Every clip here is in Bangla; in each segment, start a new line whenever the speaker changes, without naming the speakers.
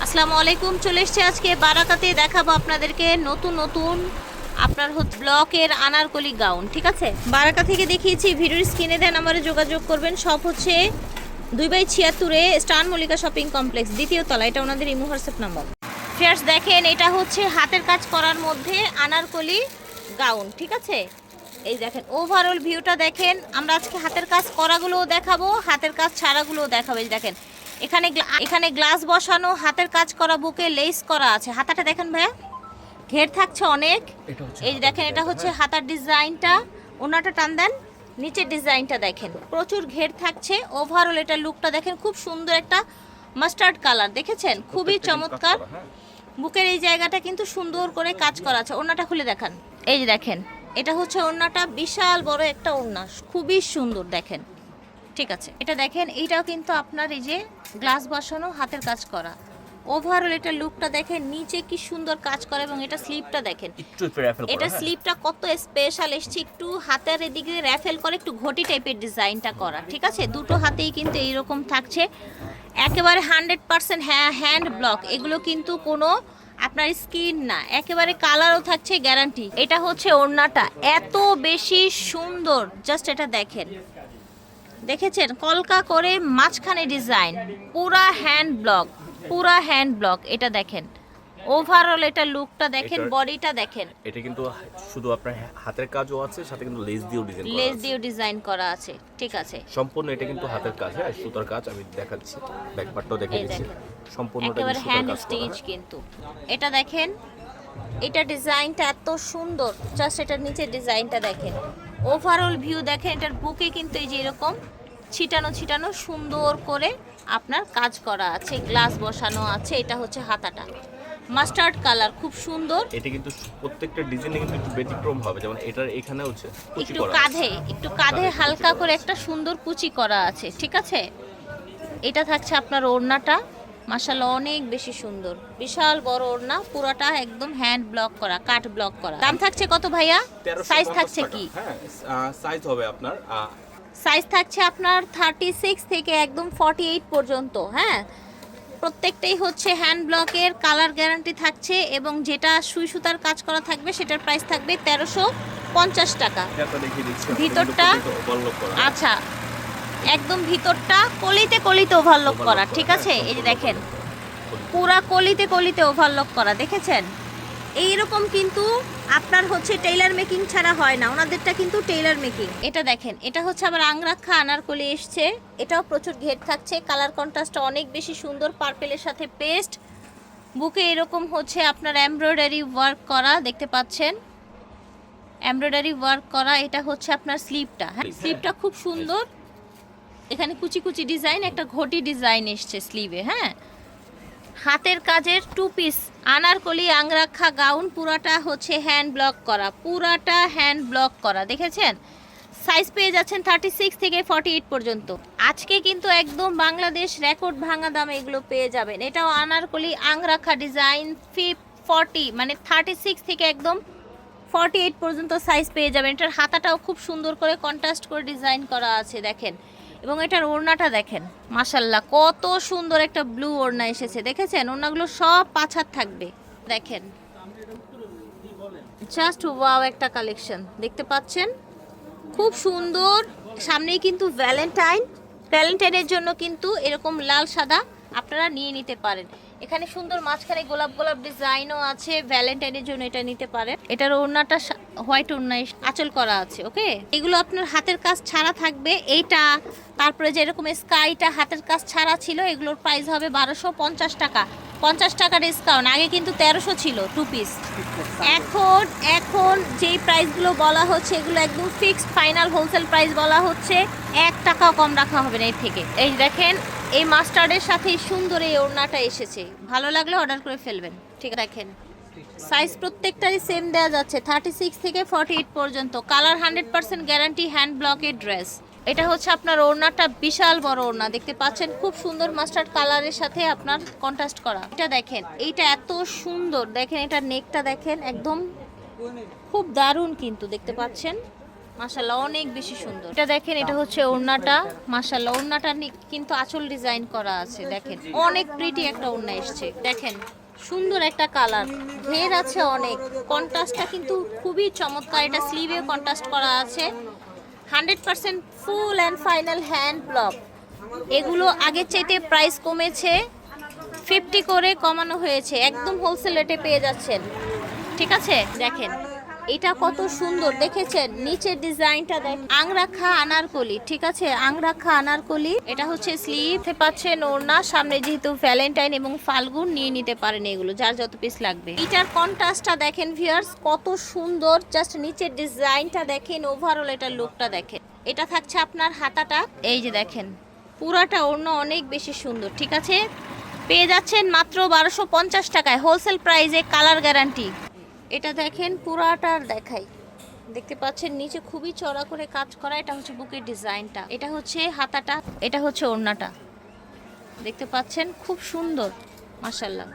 আসসালামু আলাইকুম। চলে এসেছি আজকে বারাকাতে, দেখাবো আপনাদেরকে নতুন নতুন আপনার ব্লকের আনারকলি গাউন। ঠিক আছে, বারাকা থেকে দেখিয়েছি। ভিডিওর স্ক্রিনে দেন আমারে যোগাযোগ করবেন। সব হচ্ছে 2/76 স্টান মল্লিকা শপিং কমপ্লেক্স, দ্বিতীয় তলা। এটা ওনাদের ইমো হোয়াটসঅ্যাপ নাম্বার। ফ্রেন্ডস দেখেন, এটা হচ্ছে হাতের কাজ করার মধ্যে আনারকলি গাউন। ঠিক আছে, এই দেখেন ওভারঅল ভিউটা দেখেন। আমরা আজকে হাতের কাজ করাগুলোও দেখাবো, হাতের কাজ ছাড়াগুলোও দেখাবো। এই দেখেন এখানে গ্লাস বসানো, হাতের কাজ করা, বুকে লেস করা আছে। হাতাটা দেখেন ভাইয়া, ঘের থাকছে অনেক। এই দেখেন, এটা হচ্ছে হাতার ডিজাইনটা। ওনাটা টান দেন, নিচের ডিজাইনটা দেখেন, প্রচুর ঘের থাকছে। ওভারঅল এটা লুকটা দেখেন, খুব সুন্দর একটা মাস্টার্ড কালার, দেখেছেন, খুবই চমৎকার। বুকের এই জায়গাটা কিন্তু সুন্দর করে কাজ করা আছে। ওড়নাটা খুলে দেখান। এই যে দেখেন, এটা হচ্ছে ওড়নাটা, বিশাল বড় একটা ওড়না, খুবই সুন্দর দেখেন। ঠিক আছে, এটা দেখেন, এইটাও কিন্তু আপনার এই যে গ্লাস বসানো, হাতের কাজ করা। ওভারঅল এটা লুকটা দেখেন, নিচে কি সুন্দর কাজ করা। এবং এটা স্লিপটা দেখেন, এটা স্লিপটা কত স্পেশাল এসছে। একটু হাতের এদিকে র্যাফেল করে একটু ঘটি টাইপের ডিজাইনটা করা। ঠিক আছে, দুটো হাতেই কিন্তু এইরকম থাকছে। একেবারে 100% হ্যান্ড ব্লক। এগুলো কিন্তু কোনো আপনার স্কিন না, একেবারে কালারও থাকছে গ্যারান্টি। এটা হচ্ছে ওড়নাটা, এত বেশি সুন্দর। জাস্ট এটা দেখেন, দেখেছেন, কলকা করে মাঝখানে ডিজাইন, পুরা হ্যান্ড ব্লক। এটা দেখেন ওভারঅল, এটা লুকটা দেখেন, বডিটা দেখেন।
এটা কিন্তু শুধু আপনার হাতের কাজও আছে, সাথে কিন্তু লেস দিয়েও ডিজাইন করা আছে।
ঠিক আছে,
সম্পূর্ণ এটা কিন্তু হাতের কাজ, হ্যাঁ, সুতার কাজ। আমি দেখাচ্ছি, ব্যাক পার্টটাও দেখিয়ে দিচ্ছি। সম্পূর্ণটা
একেবারে
সুতার
হ্যান্ড
কাজ
স্টিচ
করা।
কিন্তু। এটা দেখেন, এটা ডিজাইনটা এত সুন্দর। জাস্ট এটার নিচের ডিজাইনটা দেখেন, ওভারঅল ভিউ দেখেন। এটার বুকে কিন্তু এই যে এরকম ছিটানো সুন্দর করে আপনার কাজ করা আছে, গ্লাস বসানো আছে। এটা হচ্ছে হাতাটা, মাস্টার্ড কালার, খুব সুন্দর।
এটা কিন্তু প্রত্যেকটা ডিজাইনে কিন্তু একটু ব্যতিক্রম হবে। যেমন এটার এখানে হচ্ছে কুচি করা আছে,
একটু কাঁধে হালকা করে একটা সুন্দর কুচি করা আছে। ঠিক আছে, এটা থাকছে আপনার ওড়নাটা, মাশাআল্লাহ অনেক বেশি সুন্দর, বিশাল বড় ওড়না, পুরোটা একদম হ্যান্ড ব্লক করা, কাট ব্লক করা। দাম থাকছে কত ভাইয়া? সাইজ থাকছে কি?
হ্যাঁ, সাইজ হবে আপনার
সাইজ থাকছে আপনার 36 থেকে একদম 48 পর্যন্ত। হ্যাঁ, প্রত্যেকটাই হচ্ছে হ্যান্ড ব্লকের, কালার গ্যারান্টি থাকছে। এবং যেটা সুই সুতার কাজ করা থাকবে সেটার প্রাইস থাকবে 1350 টাকা। ভিতরটা আচ্ছা, একদম ভিতরটা কলিতে ওভারলক করা। ঠিক আছে, এই যে দেখেন, পুরা কলিতে ওভারলক করা, দেখেছেন। এইরকম কিন্তু আপনার হচ্ছে টেইলার মেকিং ছাড়া হয় না, ওনাদেরটা কিন্তু টেইলার মেকিং। এটা দেখেন, এটা হচ্ছে আবার আংরাক্ষা আনারকলি এসছে। এটাও প্রচুর ঘের থাকছে, কালার কন্ট্রাস্টটা অনেক বেশি সুন্দর, পার্পেলের সাথে পেস্ট। বুকে এরকম হচ্ছে আপনার এমব্রয়ডারি ওয়ার্ক করা, দেখতে পাচ্ছেন, এমব্রয়ডারি ওয়ার্ক করা। এটা হচ্ছে আপনার স্লিপটা, হ্যাঁ, স্লিপটা খুব সুন্দর। এখানে কুচি ডিজাইন, একটা ঘটি ডিজাইন এসছে স্লিভে। হ্যাঁ, হাতের কাজের 2 পিস আনারকলি আংরাক্ষা গাউন, পুরাটা হচ্ছে হ্যান্ড ব্লক করা, দেখেছেন। সাইজ পেয়ে যাচ্ছেন 36 থেকে 48 পর্যন্ত। আজকে কিন্তু একদম বাংলাদেশ রেকর্ড ভাঙা দামে এগুলো পেয়ে যাবেন। এটাও আনারকলি আংরাক্ষা ডিজাইন, 40 মানে 36 থেকে একদম 48 পর্যন্ত সাইজ পেয়ে যাবেন। এটার হাতাটাও খুব সুন্দর করে কন্ট্রাস্ট করে ডিজাইন করা আছে, দেখেন। এবং এটার ওড়নাটা দেখেন, মাশাল্লাহ কত সুন্দর একটা ব্লু ওড়না এসেছে, দেখেছেন। ওড়নাগুলো সব 5 হাত থাকবে, দেখেন, জাস্ট ওয়াও একটা কালেকশন, দেখতে পাচ্ছেন, খুব সুন্দর। সামনেই কিন্তু ভ্যালেন্টাইনের জন্য কিন্তু এরকম লাল সাদা আপনারা নিয়ে নিতে পারেন। এখানে সুন্দর মাঝখানে গোলাপ ডিজাইনও আছে, ভ্যালেন্টাইনের জন্য এটা নিতে পারেন। এটার ওড়নাটা হোয়াইট ওড়না আঁচল করা আছে। ওকে, এগুলো আপনার হাতের কাজ ছাড়া থাকবে। এইটা, তারপরে যে এরকম স্কাইটা হাতের কাজ ছাড়া ছিল, এগুলোর প্রাইস হবে 1250 টাকা। 50 টাকা ডিসকাউন্ট, আগে কিন্তু 1300 ছিল 2 পিস। এখন যেই প্রাইসগুলো বলা হচ্ছে এগুলো একদম ফিক্সড ফাইনাল হোলসেল প্রাইস বলা হচ্ছে, 1 টাকাও কম রাখা হবে না এর থেকে। এই দেখেন, এই মাস্টার্ডের সাথে সুন্দর এই ওড়নাটা এসেছে, ভালো লাগলে অর্ডার করে ফেলবেন। ঠিক আছে, দেখেন সাইজ প্রত্যেকটারই সেম দেওয়া যাচ্ছে, 36 থেকে 48 পর্যন্ত। কালার 100% গ্যারান্টি, হ্যান্ড ব্লকের ড্রেস। এটা হচ্ছে আপনার ওড়নাটা, বিশাল বড় ওড়না, দেখতে পাচ্ছেন, খুব সুন্দর মাস্টার্ড কালারের সাথে আপনার কন্ট্রাস্ট করা। এটা দেখেন, এইটা এত সুন্দর, দেখেন এটার নেকটা দেখেন, একদম খুব দারুণ কিন্তু, দেখতে পাচ্ছেন। মাশাআল্লাহ অনেক বেশি সুন্দর। এটা দেখেন, এটা হচ্ছে ওড়নাটা। মাশাআল্লাহ ওড়নাটা কিন্তু আঁচল ডিজাইন করা আছে, দেখেন অনেক প্রিটি একটা ওড়না এসছে। দেখেন সুন্দর একটা কালার, ঘের আছে অনেক, কন্ট্রাস্টটা কিন্তু খুবই চমৎকার। এটা স্লিভে কন্ট্রাস্ট করা আছে, 100% full and final hand block. এগুলো আগের চাইতে প্রাইস কমেছে, 50 করে কমানো হয়েছে, একদম হোলসেল রেটে পেয়ে যাচ্ছেন। ঠিক আছে, দেখেন এটা কত সুন্দর, দেখেছেন নিচের ডিজাইনটা দেখ, আংরাখা আনারকলি। ঠিক আছে, আংরাখা আনারকলি। এটা হচ্ছে স্লিভ পাচ্ছেন, ওড়না সামনে যেহেতু ভ্যালেন্টাইন এবং ফাল্গুন নিয়ে নিতে পারেন, এগুলো যার যত পিস লাগবে। এটার কন্ট্রাস্টটা দেখেন ভিউয়ার্স কত সুন্দর, জাস্ট নিচের ডিজাইনটা দেখেন, ওভারঅল এটার লুকটা দেখেন। এটা থাকছে আপনার হাতাটা, এই যে দেখেন পুরাটা ওড়না অনেক বেশি সুন্দর। ঠিক আছে, পেয়ে যাচ্ছেন মাত্র 1250 টাকায়, হোলসেল প্রাইসে, কালার গ্যারান্টি। এটা দেখেন পুরাটার দেখাই, দেখতে পাচ্ছেন নিচে খুবই চড়া করে কাজ করা। এটা হচ্ছে বুকের ডিজাইনটা, এটা হচ্ছে হাতাটা, এটা হচ্ছে ওড়নাটা, দেখতে পাচ্ছেন খুব সুন্দর মাশাআল্লাহ।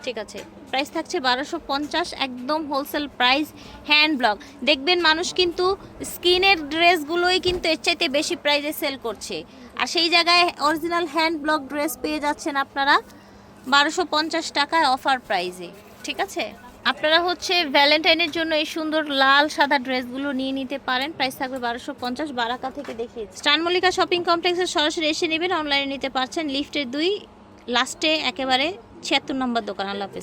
ঠিক আছে, প্রাইস থাকছে 1250, একদম হোলসেল প্রাইস, হ্যান্ড ব্লক। দেখবেন মানুষ কিন্তু স্কিনের ড্রেসগুলোই কিন্তু এর চাইতে বেশি প্রাইসে সেল করছে, আর সেই জায়গায় অরিজিনাল হ্যান্ড ব্লক ড্রেস পেয়ে যাচ্ছেন আপনারা 1250 টাকায় অফার প্রাইসে। ঠিক আছে, আপনারা হচ্ছে ভ্যালেন্টাইনের জন্য এই সুন্দর লাল সাদা ড্রেসগুলো নিয়ে নিতে পারেন, প্রাইস থাকবে 1250। বারাকা থেকে দেখিয়ে স্টান মল্লিকা শপিং কমপ্লেক্সে সরাসরি এসে নেবেন, অনলাইনে নিতে পারছেন, লিফটের 2 লাস্টে একেবারে 76 নম্বর দোকান। আল্লাহ হাফেজ।